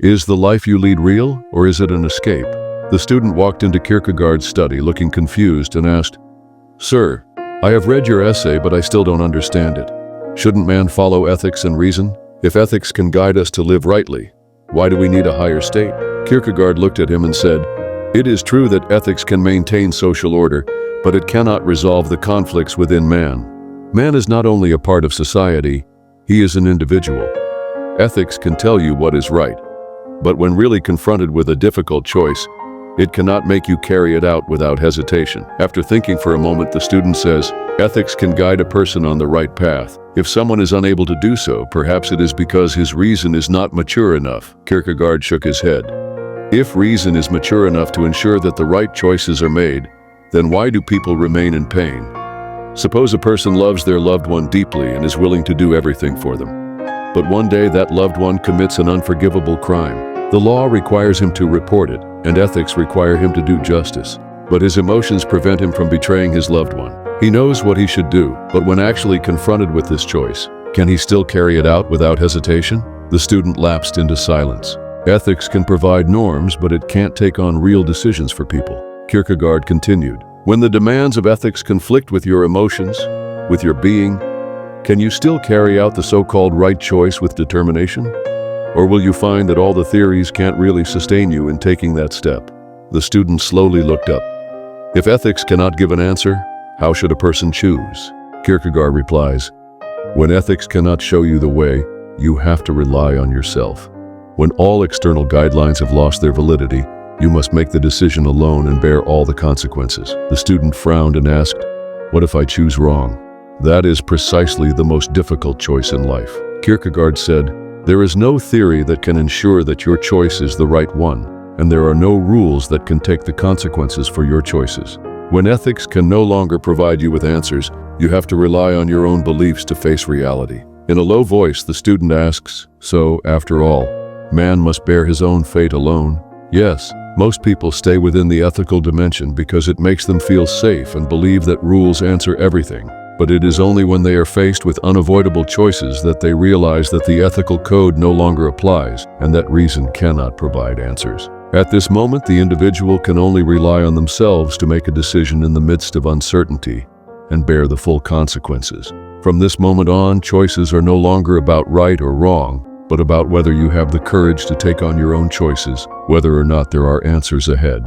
Is the life you lead real, or is it an escape? The student walked into Kierkegaard's study looking confused and asked, "Sir, I have read your essay, but I still don't understand it. Shouldn't man follow ethics and reason? If ethics can guide us to live rightly, why do we need a higher state?" Kierkegaard looked at him and said, "It is true that ethics can maintain social order, but it cannot resolve the conflicts within man. Man is not only a part of society, he is an individual. Ethics can tell you what is right, but when really confronted with a difficult choice, it cannot make you carry it out without hesitation." After thinking for a moment, the student says, "Ethics can guide a person on the right path. If someone is unable to do so, perhaps it is because his reason is not mature enough." Kierkegaard shook his head. If reason is mature enough to ensure that the right choices are made, then why do people remain in pain? Suppose a person loves their loved one deeply and is willing to do everything for them. But one day that loved one commits an unforgivable crime. The law requires him to report it, and ethics require him to do justice. But his emotions prevent him from betraying his loved one. He knows what he should do, but when actually confronted with this choice, can he still carry it out without hesitation? The student lapsed into silence. Ethics can provide norms, but it can't take on real decisions for people. Kierkegaard continued, "When the demands of ethics conflict with your emotions, with your being, can you still carry out the so-called right choice with determination? Or will you find that all the theories can't really sustain you in taking that step?" The student slowly looked up. "If ethics cannot give an answer, how should a person choose?" Kierkegaard replies, "When ethics cannot show you the way, you have to rely on yourself. When all external guidelines have lost their validity, you must make the decision alone and bear all the consequences." The student frowned and asked, "What if I choose wrong?" "That is precisely the most difficult choice in life." Kierkegaard said, "There is no theory that can ensure that your choice is the right one, and there are no rules that can take the consequences for your choices. When ethics can no longer provide you with answers, you have to rely on your own beliefs to face reality." In a low voice, the student asks, "So, after all, man must bear his own fate alone?" Yes, most people stay within the ethical dimension because it makes them feel safe and believe that rules answer everything. But it is only when they are faced with unavoidable choices that they realize that the ethical code no longer applies and that reason cannot provide answers. At this moment, the individual can only rely on themselves to make a decision in the midst of uncertainty and bear the full consequences. From this moment on, choices are no longer about right or wrong, but about whether you have the courage to take on your own choices, whether or not there are answers ahead.